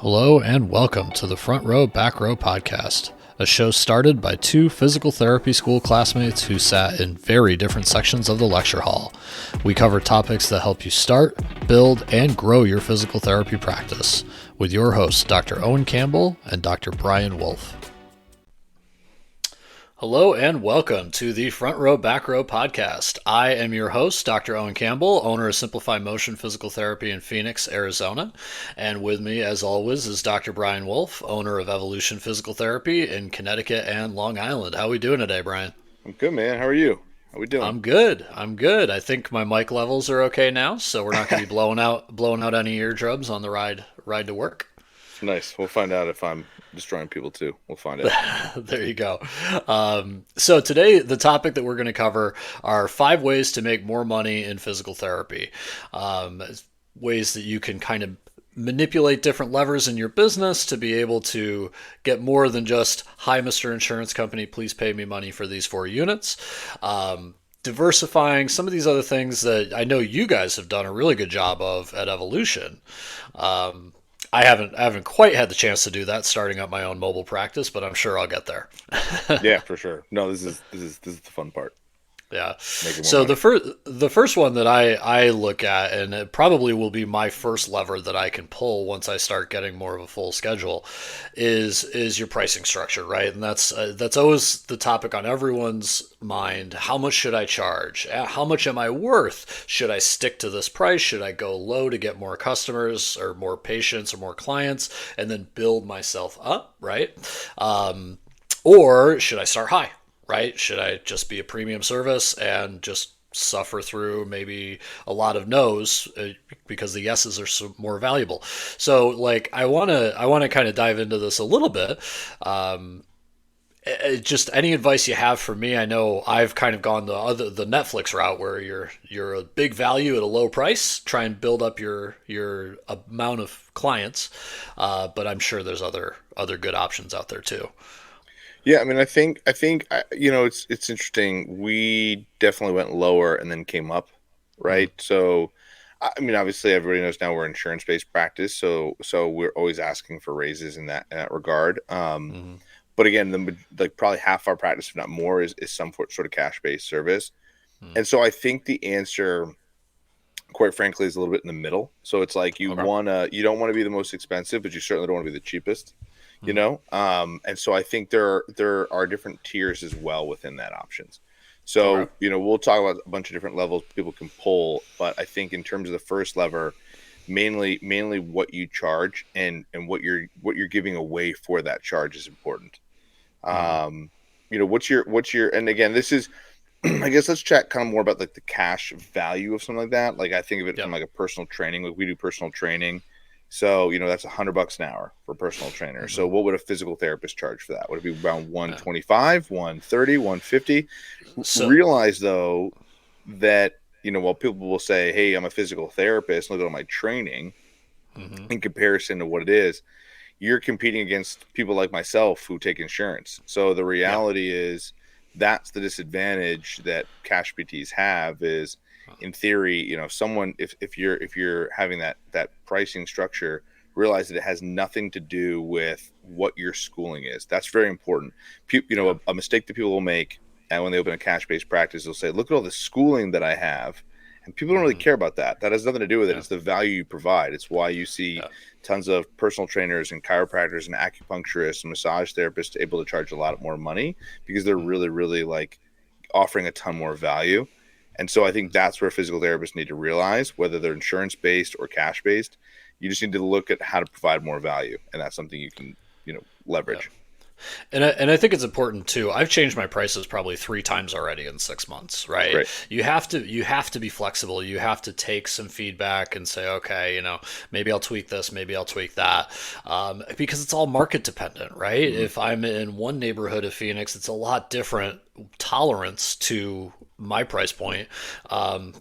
Hello and welcome to the Front Row Back Row podcast, a show started by two physical therapy school classmates who sat in very different sections of the lecture hall. We cover topics that help you start, build, and grow your physical therapy practice with your hosts, Dr. Owen Campbell and Dr. Brian Wolf. Hello and welcome to the Front Row Back Row podcast. I am your host, Dr. Owen Campbell, owner of Simplify Motion Physical Therapy in Phoenix, Arizona. And with me, as always, is Dr. Brian Wolf, owner of Evolution Physical Therapy in Connecticut and Long Island. How are we doing today, Brian? I'm good, man. How are you? How we doing? I'm good. I think my mic levels are okay now, so we're not going to be blowing out any eardrums on the ride to work. Nice. We'll find out if I'm destroying people too. We'll find out. There you go. So today, the topic that we're going to cover are 5 ways to make more money in physical therapy. Ways that you can kind of manipulate different levers in your business to be able to get more than just, hi, Mr. Insurance Company, please pay me money for these 4 units. Diversifying some of these other things that I know you guys have done a really good job of at Evolution. I haven't quite had the chance to do that starting up my own mobile practice, but I'm sure I'll get there. Yeah, for sure. No, this is the fun part. Yeah. So the first one that I look at, and it probably will be my first lever that I can pull once I start getting more of a full schedule, is your pricing structure, right? And that's always the topic on everyone's mind. How much should I charge? How much am I worth? Should I stick to this price? Should I go low to get more customers or more patients or more clients and then build myself up, right? Or should I start high? Right? Should I just be a premium service and just suffer through maybe a lot of no's because the yeses are so more valuable? So like I want to kind of dive into this a little bit. Just any advice you have for me. I know I've kind of gone the Netflix route where you're a big value at a low price, try and build up your amount of clients, but I'm sure there's other good options out there too. Yeah, I mean, I think it's interesting. We definitely went lower and then came up, right? Mm-hmm. So, I mean, obviously, everybody knows now we're insurance-based practice, so we're always asking for raises in that regard. But again, like probably half our practice, if not more, is some sort of cash-based service, and so I think the answer, quite frankly, is a little bit in the middle. So it's like you don't want to be the most expensive, but you certainly don't want to be the cheapest. You know, and so I think there are different tiers as well within that options. So, we'll talk about a bunch of different levels people can pull, but I think in terms of the first lever, mainly what you charge and what you're giving away for that charge is important. What's your, and again, this is, I guess let's chat kind of more about like the cash value of something like that. Like I think of it from like a personal training, like we do personal training. So, that's $100 an hour for a personal trainer. Mm-hmm. So what would a physical therapist charge for that? Would it be around 125, 130, 150? So, realize though that, while people will say, hey, I'm a physical therapist, look at all my training in comparison to what it is, you're competing against people like myself who take insurance. So the reality is that's the disadvantage that cash PTs have is, in theory, someone, if you're having that pricing structure, realize that it has nothing to do with what your schooling is. That's very important. A mistake that people will make, and when they open a cash-based practice, they'll say, look at all the schooling that I have. And people don't really care about that. That has nothing to do with it. It's the value you provide. It's why you see tons of personal trainers and chiropractors and acupuncturists and massage therapists able to charge a lot more money because they're really, really like offering a ton more value. And so I think that's where physical therapists need to realize, whether they're insurance-based or cash-based, you just need to look at how to provide more value. And that's something you can, leverage. Yeah. And I think it's important too. I've changed my prices probably 3 times already in 6 months, right? You have to be flexible. You have to take some feedback and say, okay, maybe I'll tweak this, maybe I'll tweak that, because it's all market dependent, right? Mm-hmm. If I'm in one neighborhood of Phoenix, it's a lot different tolerance to my price point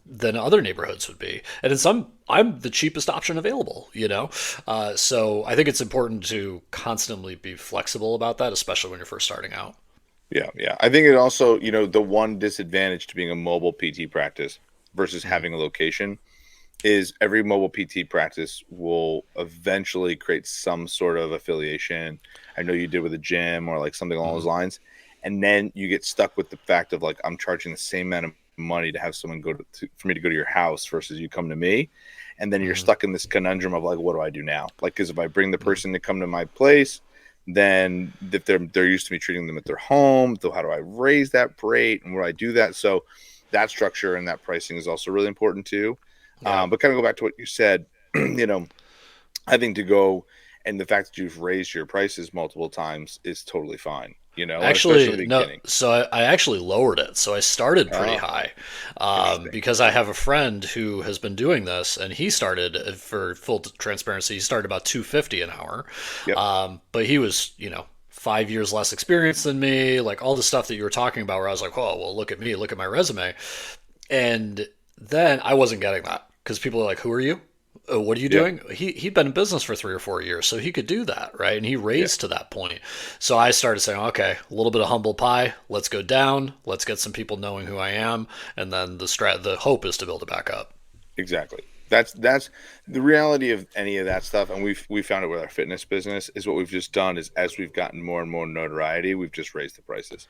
than other neighborhoods would be. And in some, I'm the cheapest option available, so I think it's important to constantly be flexible about that, especially when you're first starting out. Yeah. I think it also, the one disadvantage to being a mobile PT practice versus having a location is every mobile PT practice will eventually create some sort of affiliation. I know you did with a gym or like something along those lines. And then you get stuck with the fact of like, I'm charging the same amount of money to have someone for me to go to your house versus you come to me. And then you're stuck in this conundrum of like, what do I do now? Like, because if I bring the person to come to my place, then if they're used to me treating them at their home, so how do I raise that rate and where do I do that? So that structure and that pricing is also really important too. Yeah. But kind of go back to what you said, I think to go and the fact that you've raised your prices multiple times is totally fine, especially in Actually, the no. beginning. So I actually lowered it. So I started pretty Oh, high, interesting. because I have a friend who has been doing this, and he started, for full transparency, he started about 250 an hour, Yep. but he was, 5 years less experience than me, like all the stuff that you were talking about, where I was like, oh, well, look at me, look at my resume, and then I wasn't getting that because people are like, who are you? What are you Yep. doing? He'd been in business for 3 or 4 years, so he could do that, right? And he Yeah. raised to that point. So I started saying, okay, a little bit of humble pie. Let's go down. Let's get some people knowing who I am, and then the hope is to build it back up. Exactly. That's the reality of any of that stuff, and we found it with our fitness business. Is what we've just done is as we've gotten more and more notoriety, we've just raised the prices,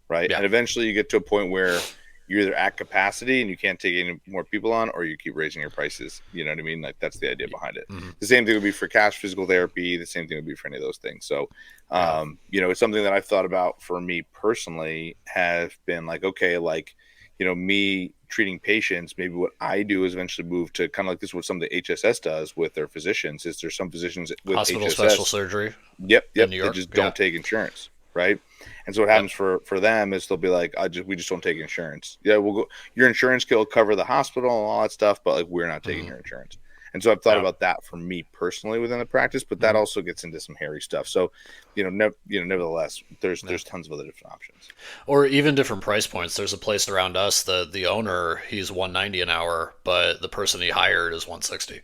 right? Yeah. And eventually, you get to a point where you're either at capacity and you can't take any more people on, or you keep raising your prices. You know what I mean? Like that's the idea behind it. Mm-hmm. The same thing would be for cash physical therapy. The same thing would be for any of those things. So, Yeah. it's something that I've thought about for me personally. Have been like, okay, like me treating patients, maybe what I do is eventually move to kind of like this, what some of the HSS does with their physicians is there's some physicians with Hospital special HSS. surgery Yep. in New That York. just Yeah. don't take insurance. Right. And so what Yep. happens for them is they'll be like, we just don't take insurance. Yeah. We'll go, your insurance will cover the hospital and all that stuff, but like, we're not taking Mm-hmm. your insurance. And so I've thought Yeah. about that for me personally within the practice, but that Mm-hmm. also gets into some hairy stuff. So, nevertheless, Yeah. there's tons of other different options. Or even different price points. There's a place around us, the owner, he's 190 an hour, but the person he hired is 160.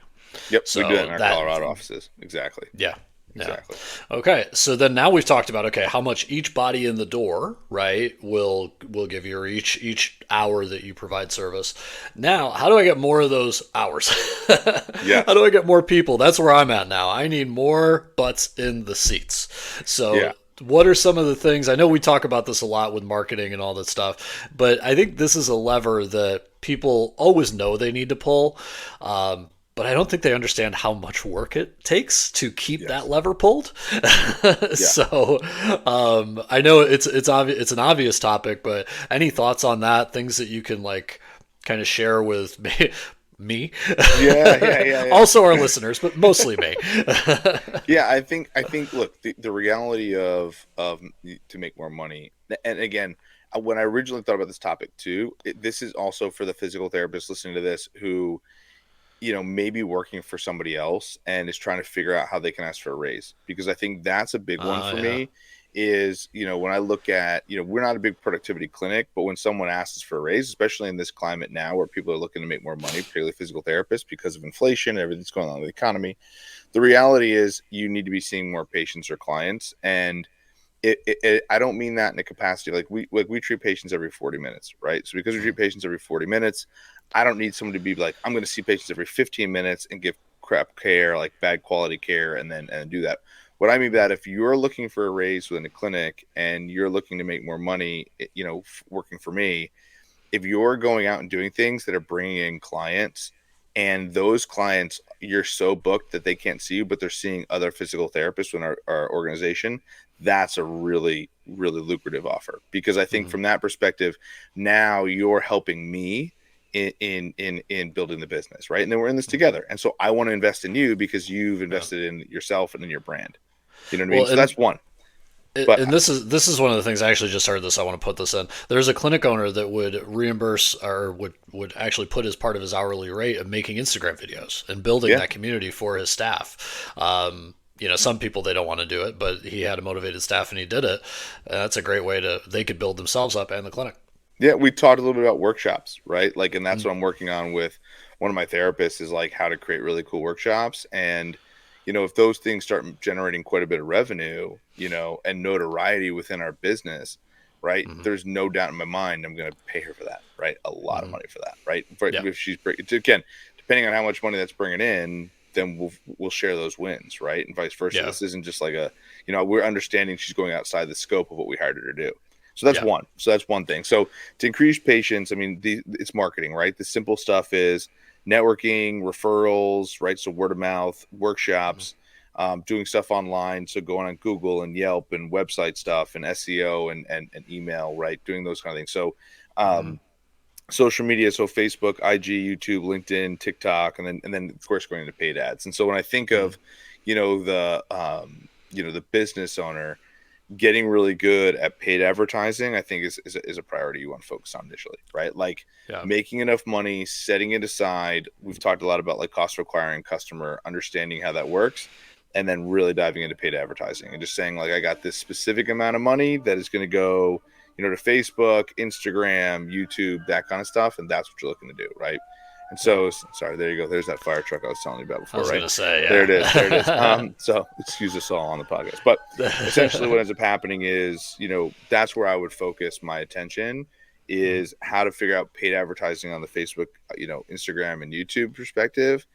Yep. We do that So in our that, Colorado offices. Exactly. yeah. Yeah. Exactly. Okay. So then now we've talked about, okay, how much each body in the door, right, will give you, or each hour that you provide service. Now, how do I get more of those hours? How Yes. do I get more people? That's where I'm at now. I need more butts in the seats. Yeah. So what are some of the things? I know we talk about this a lot with marketing and all that stuff, but I think this is a lever that people always know they need to pull. But I don't think they understand how much work it takes to keep that Yes. lever pulled. Yeah. So I know it's an obvious topic, but any thoughts on that? Things that you can like kind of share with me, me? Yeah. Yeah. Yeah. Yeah. Also our listeners, but mostly me. Yeah, I think look, the reality of to make more money. And again, when I originally thought about this topic too, this is also for the physical therapist listening to this who maybe working for somebody else and is trying to figure out how they can ask for a raise, because I think that's a big one for Yeah. me. Is when I look at, we're not a big productivity clinic, but when someone asks for a raise, especially in this climate now where people are looking to make more money, particularly physical therapists, because of inflation and everything that's going on in the economy, the reality is you need to be seeing more patients or clients. And I don't mean that in a capacity like we treat patients every 40 minutes, right? So because we treat patients every 40 minutes, I don't need someone to be like, I'm going to see patients every 15 minutes and give crap care, like bad quality care, and do that. What I mean by that, if you're looking for a raise within a clinic and you're looking to make more money, working for me, if you're going out and doing things that are bringing in clients, and those clients you're so booked that they can't see you, but they're seeing other physical therapists in our organization, that's a really, really lucrative offer, because I think Mhm. from that perspective, now you're helping me in building the business, right? And then we're in this together. And so I want to invest in you because you've Yeah. invested in yourself and in your brand. You know what I mean? Well, So that's one. But and this is one of the things I actually just heard this. I want to put this in. There's a clinic owner that would reimburse or would actually put as part of his hourly rate of making Instagram videos and building yeah, that community for his staff. Some people they don't want to do it, but he had a motivated staff and he did it. That's a great way they could build themselves up and the clinic. yeah, we talked a little bit about workshops, right? Like, and that's Mm-hmm. what I'm working on with one of my therapists is like how to create really cool workshops. And, if those things start generating quite a bit of revenue, and notoriety within our business, right? Mm-hmm. There's no doubt in my mind I'm going to pay her for that, right? A lot of Mm-hmm. money for that, right? For, Yeah. if she's again, depending on how much money that's bringing in, then we'll share those wins, right? And vice versa. Yeah. This isn't just like we're understanding she's going outside the scope of what we hired her to do. So that's Yeah. one. So that's one thing. So to increase patience, I mean, it's marketing, right? The simple stuff is networking, referrals, right? So word of mouth, workshops, doing stuff online. So going on Google and Yelp and website stuff and SEO and email, right? Doing those kind of things. So social media, so Facebook, IG, YouTube, LinkedIn, TikTok, and then of course going into paid ads. And so when I think of, the business owner getting really good at paid advertising, I think is a priority you want to focus on initially, right? Like making enough money, setting it aside. We've talked a lot about like cost of acquiring customer, understanding how that works, and then really diving into paid advertising and just saying like, I got this specific amount of money that is going to go, to Facebook, Instagram, YouTube, that kind of stuff. And that's what you're looking to do. Right. And so, sorry, there you go. There's that fire truck I was telling you about before, I was right? gonna say, yeah. There it is. So excuse us all on the podcast, but essentially what ends up happening is, that's where I would focus my attention is how to figure out paid advertising on the Facebook, Instagram and YouTube perspective.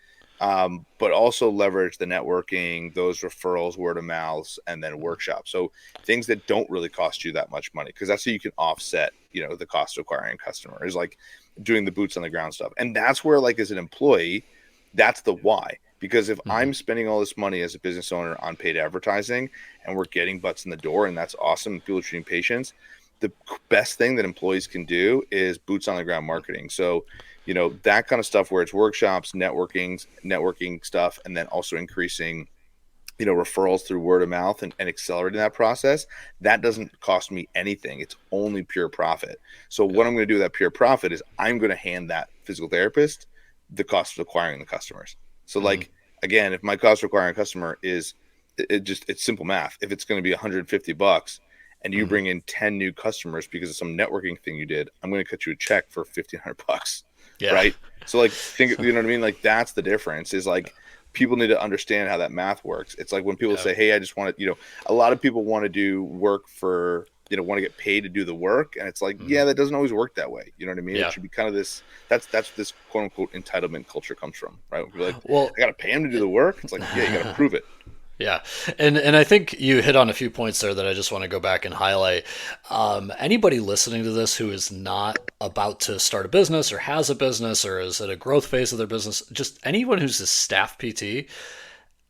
But also leverage the networking, those referrals, word of mouths, and then workshops. So things that don't really cost you that much money, because that's how you can offset, the cost of acquiring a customer is like doing the boots on the ground stuff. And that's where, like, as an employee, that's the why. Because if I'm spending all this money as a business owner on paid advertising and we're getting butts in the door and that's awesome, people are treating patients, the best thing that employees can do is boots on the ground marketing. So, that kind of stuff where it's workshops, networking stuff, and then also increasing, referrals through word of mouth and accelerating that process, that doesn't cost me anything. It's only pure profit. So what I'm going to do with that pure profit is I'm going to hand that physical therapist the cost of acquiring the customers. So like, again, if my cost of acquiring a customer is, it's simple math. If it's going to be $150 and you bring in 10 new customers because of some networking thing you did, I'm going to cut you a check for $1,500. Yeah. Right. So like, think, you know what I mean? Like that's the difference is like, people need to understand how that math works. It's like when people say, hey, I just want to, a lot of people want to do work for, want to get paid to do the work. And it's like, yeah, that doesn't always work that way. You know what I mean? It should be kind of this, that's what this quote unquote entitlement culture comes from, right? When people are like, well, I got to pay him to do the work. It's like, yeah, you got to prove it. Yeah. And I think you hit on a few points there that I just want to go back and highlight. Anybody listening to this who is not about to start a business or has a business or is at a growth phase of their business, just anyone who's a staff PT,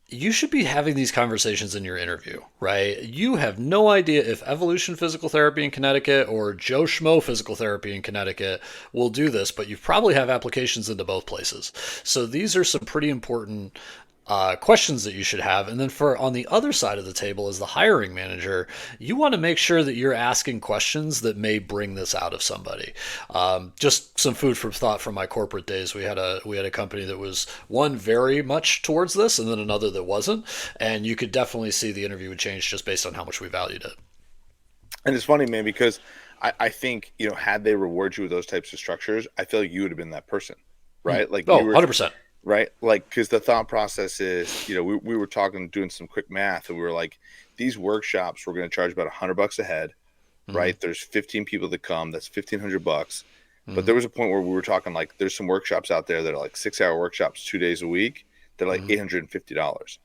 you should be having these conversations in your interview, right? You have no idea if Evolution Physical Therapy in Connecticut or Joe Schmo Physical Therapy in Connecticut will do this, but you probably have applications into both places. So these are some pretty important questions that you should have. And then for on the other side of the table as the hiring manager, you want to make sure that you're asking questions that may bring this out of somebody. Just some food for thought from my corporate days. We had a company that was one very much towards this and then another that wasn't. And you could definitely see the interview would change just based on how much we valued it. And it's funny, man, because I think, had they reward you with those types of structures, I feel like you would have been that person, right? Like, 100%. Right. Like, because the thought process is, we were doing some quick math and we were like, these workshops, we're going to charge about $100 a head, right? There's 15 people that come. That's $1,500. But there was a point where we were talking like, there's some workshops out there that are like 6-hour workshops, 2 days a week. They're like $850.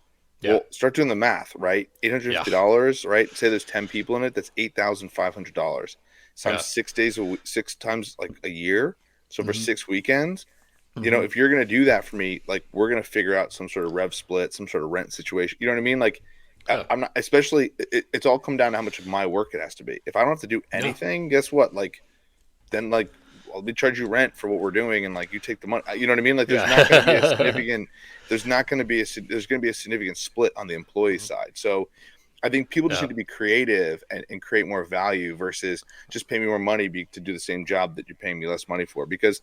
Yeah. Well, start doing the math, right? $850, right? Say there's 10 people in it. That's $8,500 times 6 days a week, 6 times like a year. So for 6 weekends, if you're going to do that for me, like we're going to figure out some sort of rev split, some sort of rent situation. You know what I mean? Like I'm not, especially it's all come down to how much of my work it has to be. If I don't have to do anything, guess what? Like, then like, I'll be charge you rent for what we're doing. And like, you take the money, you know what I mean? Like there's not going to be a significant, there's going to be a significant split on the employee side. So I think people just need to be creative and create more value versus just pay me more money to do the same job that you're paying me less money for. Because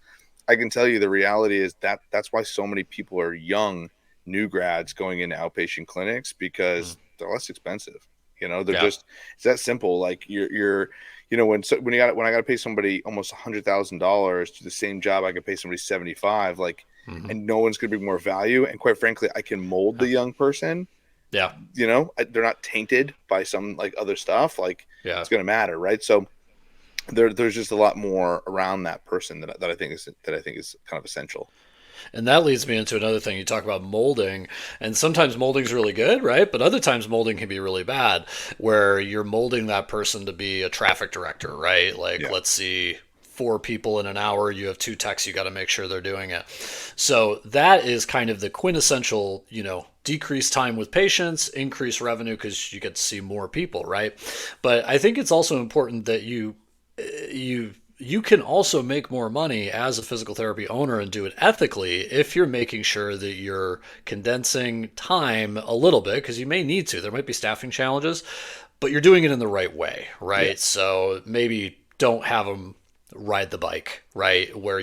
I can tell you the reality is that's why so many people are young, new grads going into outpatient clinics because they're less expensive. They're just, it's that simple. Like you're when I got to pay somebody almost $100,000 to the same job, I could pay somebody 75, like, and no one's going to bring more value. And quite frankly, I can mold the young person. Yeah. They're not tainted by some like other stuff. Like it's going to matter. Right. So, there's just a lot more around that person that I think is kind of essential. And that leads me into another thing. You talk about molding, and sometimes molding's really good, right? But other times molding can be really bad, where you're molding that person to be a traffic director, right? Like, Yeah. let's see, four people in an hour, you have two techs, you got to make sure they're doing it. So that is kind of the quintessential, decrease time with patients, increase revenue because you get to see more people, right? But I think it's also important that you can also make more money as a physical therapy owner and do it ethically if you're making sure that you're condensing time a little bit because you may need to. There might be staffing challenges, but you're doing it in the right way, Yeah. right? So maybe don't have them ride the bike, right? Where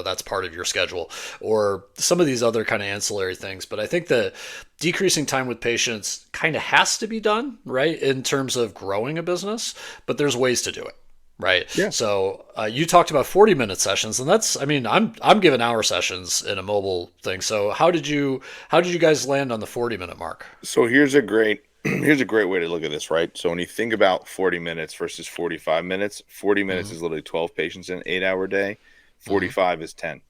that's part of your schedule or some of these other kind of ancillary things. But I think that decreasing time with patients kind of has to be done, right? In terms of growing a business, but there's ways to do it. Right. Yeah. So you talked about 40-minute sessions, and I'm giving hour sessions in a mobile thing. So how did you guys land on the 40-minute mark? So here's a great way to look at this, right? So when you think about 40 minutes versus 45 minutes, 40 minutes Mm-hmm. is literally 12 patients in an 8-hour day. Mm-hmm. 45 is 10.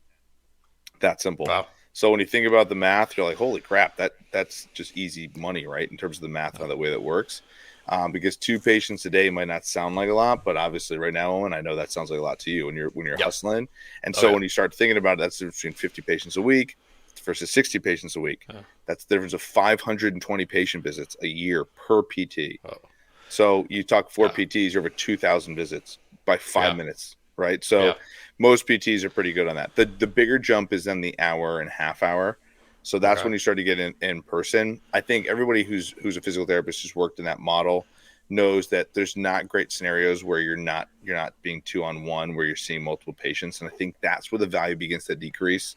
That simple. Wow. So when you think about the math, you're like, holy crap, that's just easy money, right? In terms of the math and the way that works. Because 2 patients a day might not sound like a lot, but obviously right now, Owen, I know that sounds like a lot to you when you're Yep. hustling. And Oh so yeah. when you start thinking about it, that's the difference between 50 patients a week versus 60 patients a week. Yeah. That's the difference of 520 patient visits a year per PT. Oh, So you talk four yeah. PTs, you're over 2,000 visits by five Yeah. minutes, right? So Yeah. most PTs are pretty good on that. The bigger jump is then the hour and half hour. So that's Okay. when you start to get in person. I think everybody who's a physical therapist who's worked in that model knows that there's not great scenarios where you're not being 2-on-1 where you're seeing multiple patients, and I think that's where the value begins to decrease.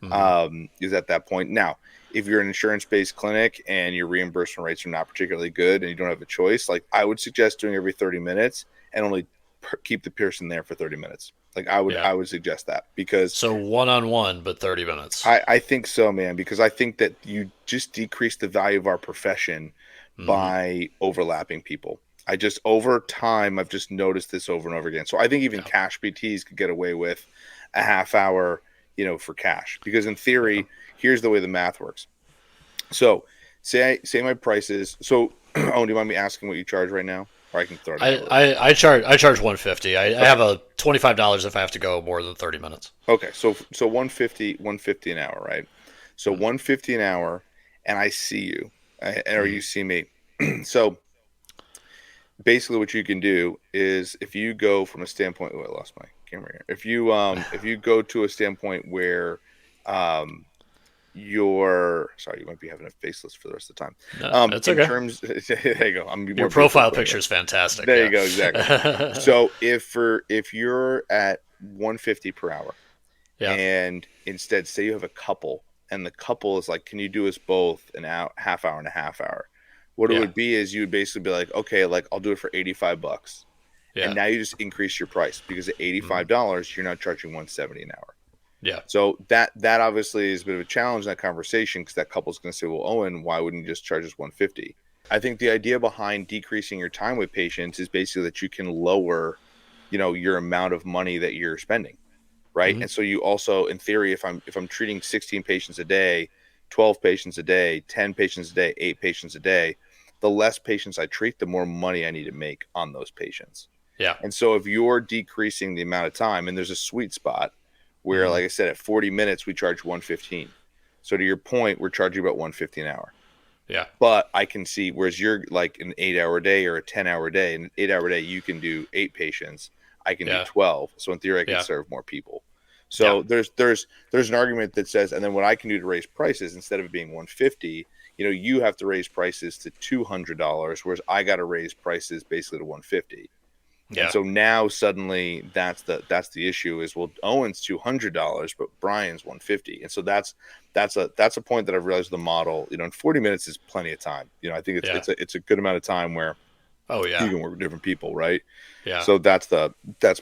Mm-hmm. Is at that point. Now, if you're an insurance-based clinic and your reimbursement rates are not particularly good and you don't have a choice, like I would suggest doing every 30 minutes and only keep the person there for 30 minutes. Like I would Yeah. I would suggest that because So one-on-one, but 30 minutes. I think so, man, because I think that you just decrease the value of our profession Mm-hmm. by overlapping people. I just over time I've just noticed this over and over again. So I think even Yeah. cash PTs could get away with a half hour, for cash. Because in Yeah. theory, here's the way the math works. So say my price is so oh, do you mind me asking what you charge right now? Or I can throw it I, out. I charge 150. I Okay. have a $25 if I have to go more than 30 minutes. Okay. So 150 an hour, right? So Mm-hmm. 150 an hour and I see you or Mm-hmm. you see me. So basically what you can do is if you go from a standpoint, oh, I lost my camera here. If you go to a standpoint where um you're sorry, you might be having a faceless for the rest of the time. No, it's In okay. terms there you go. I'm gonna be Your more visual profile for you. picture is fantastic. There you Yeah. go, exactly. So if you're at 150 per hour Yeah. and instead say you have a couple and the couple is like, can you do us both an hour, half hour and a half hour? What it Yeah. would be is you would basically be like, okay, like I'll do it for $85. And Yeah. now you just increase your price because at Mm-hmm. $85, you're now charging 170 an hour. Yeah. So that obviously is a bit of a challenge in that conversation because that couple's going to say, well, Owen, why wouldn't you just charge us 150? I think the idea behind decreasing your time with patients is basically that you can lower, your amount of money that you're spending, right? Mm-hmm. And so you also, in theory, if I'm treating 16 patients a day, 12 patients a day, 10 patients a day, 8 patients a day, the less patients I treat, the more money I need to make on those patients. Yeah. And so if you're decreasing the amount of time, and there's a sweet spot where, Mm-hmm. like I said, at 40 minutes, we charge 115. So to your point, we're charging about 150 an hour. Yeah. But I can see, whereas you're like an 8-hour day or a 10-hour day, an 8-hour day, you can do 8 patients. I can do Yeah. 12. So in theory, I can Yeah. serve more people. Yeah. So there's an argument that says, and then what I can do to raise prices instead of it being 150, you have to raise prices to $200, whereas I got to raise prices basically to 150. And Yeah. so now suddenly that's the issue is, well, Owen's $200, but Brian's 150. And so that's a point that I've realized with the model, and 40 minutes is plenty of time. I think Yeah. it's a good amount of time where Oh you yeah. can work with different people, right? Yeah. So that's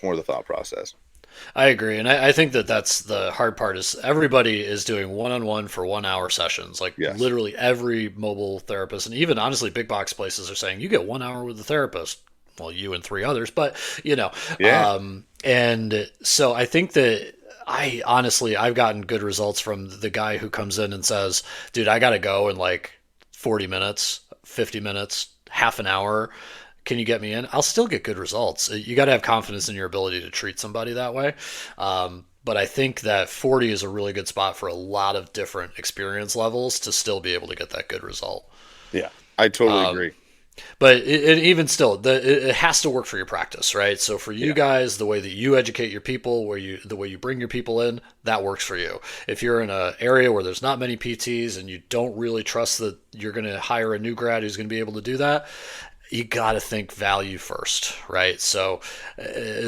more the thought process. I agree, and I think that that's the hard part is everybody is doing one-on-one for 1 hour sessions. Like Yes. literally every mobile therapist, and even honestly, big box places are saying you get 1 hour with the therapist. well, you and three others, but Yeah. and so I think that I've gotten good results from the guy who comes in and says, dude, I got to go in like 40 minutes, 50 minutes, half an hour. Can you get me in? I'll still get good results. You got to have confidence in your ability to treat somebody that way. But I think that 40 is a really good spot for a lot of different experience levels to still be able to get that good result. Yeah. I totally agree. But even still, it has to work for your practice, right? So for you Yeah. guys, the way that you educate your people, the way you bring your people in, that works for you. If you're in an area where there's not many PTs and you don't really trust that you're going to hire a new grad who's going to be able to do that, you got to think value first, right? So,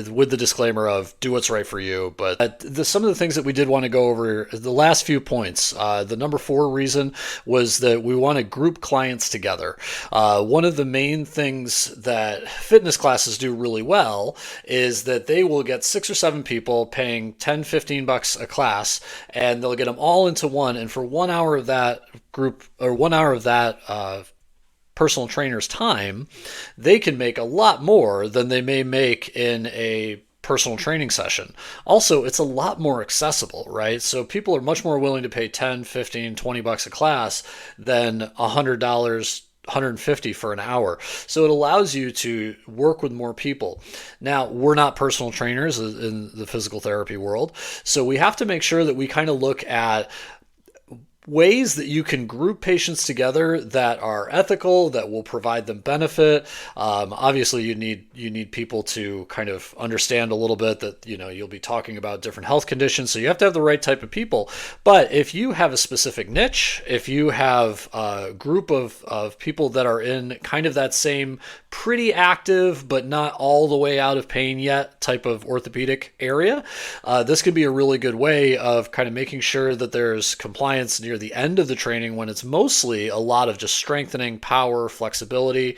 with the disclaimer of do what's right for you, but some of the things that we did want to go over, the last few points, the number 4 reason was that we want to group clients together. One of the main things that fitness classes do really well is that they will get 6 or 7 people paying 10, $15 a class, and they'll get them all into one, and for 1 hour of that group, or 1 hour of that personal trainer's time, they can make a lot more than they may make in a personal training session. Also, it's a lot more accessible, right? So people are much more willing to pay 10, 15, $20 a class than $100, 150 for an hour. So it allows you to work with more people. Now, we're not personal trainers in the physical therapy world, so we have to make sure that we kind of look at ways that you can group patients together that are ethical, that will provide them benefit. Obviously, you need people to kind of understand a little bit that you'll be talking about different health conditions, so you have to have the right type of people. But if you have a specific niche, if you have a group of people that are in kind of that same pretty active but not all the way out of pain yet type of orthopedic area, this could be a really good way of kind of making sure that there's compliance near the end of the training, when it's mostly a lot of just strengthening, power, flexibility,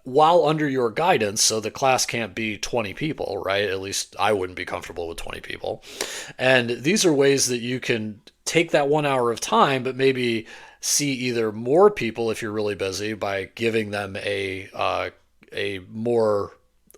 while under your guidance. So the class can't be 20 people, right? At least I wouldn't be comfortable with 20 people. And these are ways that you can take that 1 hour of time, but maybe see either more people if you're really busy by giving them a more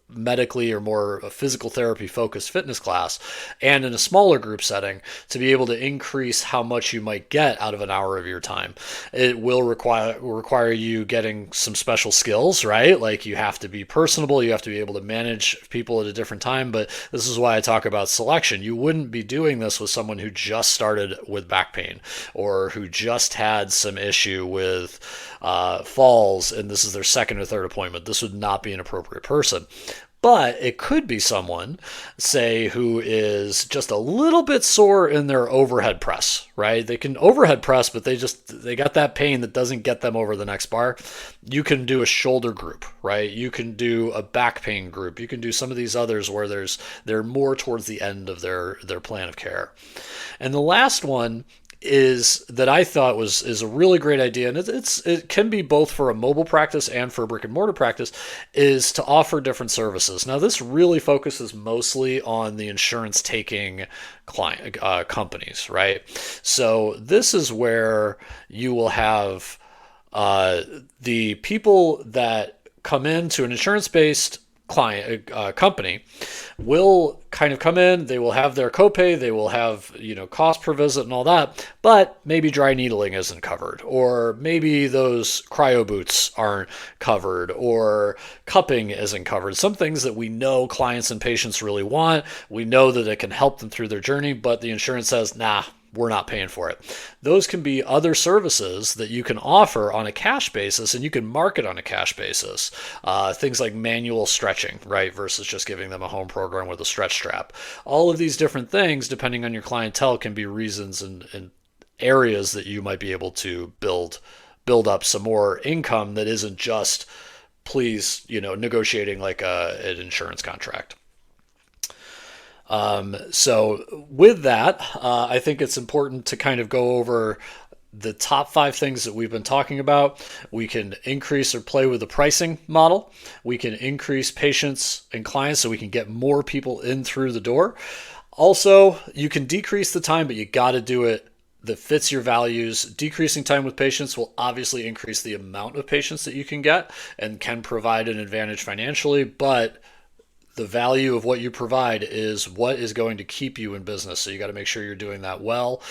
medically or more physical therapy focused fitness class, and in a smaller group setting to be able to increase how much you might get out of an hour of your time. It will require you getting some special skills, right? Like you have to be personable, you have to be able to manage people at a different time. But this is why I talk about selection. You wouldn't be doing this with someone who just started with back pain or who just had some issue with falls and this is their second or third appointment. This would not be an appropriate person. But it could be someone, say, who is just a little bit sore in their overhead press, right? They can overhead press, but they got that pain that doesn't get them over the next bar. You can do a shoulder group, right? You can do a back pain group. You can do some of these others where they're more towards the end of their plan of care. And the last one is that I thought is a really great idea, and it can be both for a mobile practice and for a brick and mortar practice, is to offer different services. Now, this really focuses mostly on the insurance taking client companies, right? So this is where you will have the people that come into an insurance-based company will kind of come in, they will have their copay, they will have cost per visit and all that, but maybe dry needling isn't covered, or maybe those cryo boots aren't covered, or cupping isn't covered. Some things that we know clients and patients really want, we know that it can help them through their journey, but the insurance says, nah, we're not paying for it. Those can be other services that you can offer on a cash basis, and you can market on a cash basis. Things like manual stretching, right, versus just giving them a home program with a stretch strap. All of these different things, depending on your clientele, can be reasons and areas that you might be able to build up some more income that isn't just, please, negotiating like an insurance contract. So with that, I think it's important to kind of go over the top 5 things that we've been talking about. We can increase or play with the pricing model. We can increase patients and clients so we can get more people in through the door. Also, you can decrease the time, but you got to do it that fits your values. Decreasing time with patients will obviously increase the amount of patients that you can get and can provide an advantage financially, but the value of what you provide is what is going to keep you in business. So you got to make sure you're doing that well.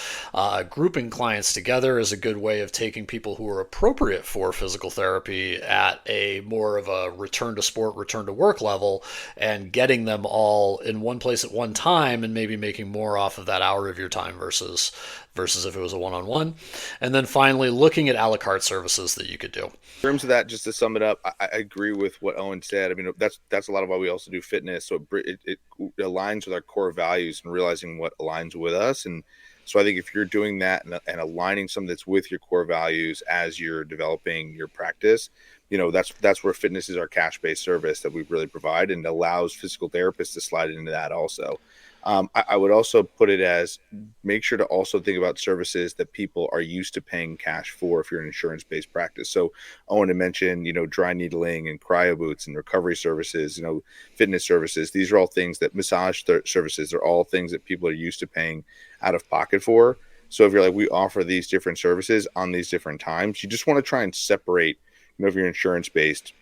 Grouping clients together is a good way of taking people who are appropriate for physical therapy at a more of a return to sport, return to work level, and getting them all in one place at one time, and maybe making more off of that hour of your time versus if it was a one-on-one. And then finally, looking at a la carte services that you could do. In terms of that, just to sum it up, I agree with what Owen said. I mean, that's a lot of why we also do fitness. So it aligns with our core values and realizing what aligns with us. And so I think if you're doing that and aligning something that's with your core values as you're developing your practice, that's where fitness is our cash-based service that we really provide, and allows physical therapists to slide into that also. I would also put it as, make sure to also think about services that people are used to paying cash for if you're an insurance-based practice. So Owen had mentioned, dry needling and cryo boots and recovery services, fitness services. These are all things that services are all things that people are used to paying out of pocket for. So if you're like, we offer these different services on these different times, you just want to try and separate, if you're insurance-based,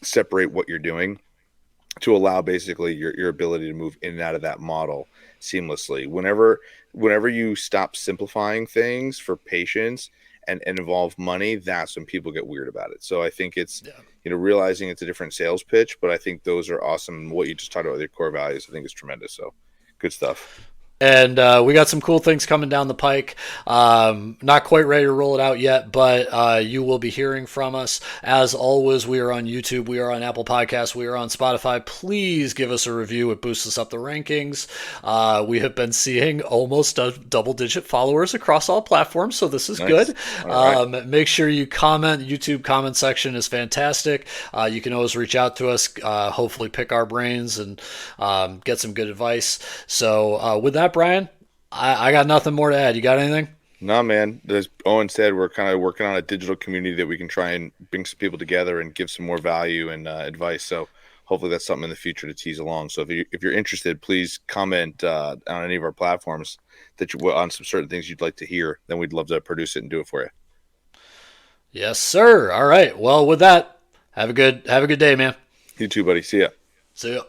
separate what you're doing to allow basically your ability to move in and out of that model seamlessly. Whenever you stop simplifying things for patients and involve money, that's when people get weird about it. So I think it's, realizing it's a different sales pitch, but I think those are awesome. What you just talked about with your core values, I think is tremendous. So good stuff. And we got some cool things coming down the pike. Not quite ready to roll it out yet, but you will be hearing from us. As always, we are on YouTube, we are on Apple Podcasts, we are on Spotify. Please give us a review. It boosts us up the rankings. We have been seeing almost double-digit followers across all platforms, so this is nice. Good. Right. Make sure you comment. YouTube comment section is fantastic. You can always reach out to us, hopefully pick our brains and get some good advice. So with that, Brian, I got nothing more to add. You got anything? No, man. As Owen said, we're kind of working on a digital community that we can try and bring some people together and give some more value and advice. So hopefully that's something in the future to tease along. So if you're interested, please comment on any of our platforms on some certain things you'd like to hear. Then we'd love to produce it and do it for you. Yes, sir. All right. Well, with that, have a good day, man. You too, buddy. See ya. See ya.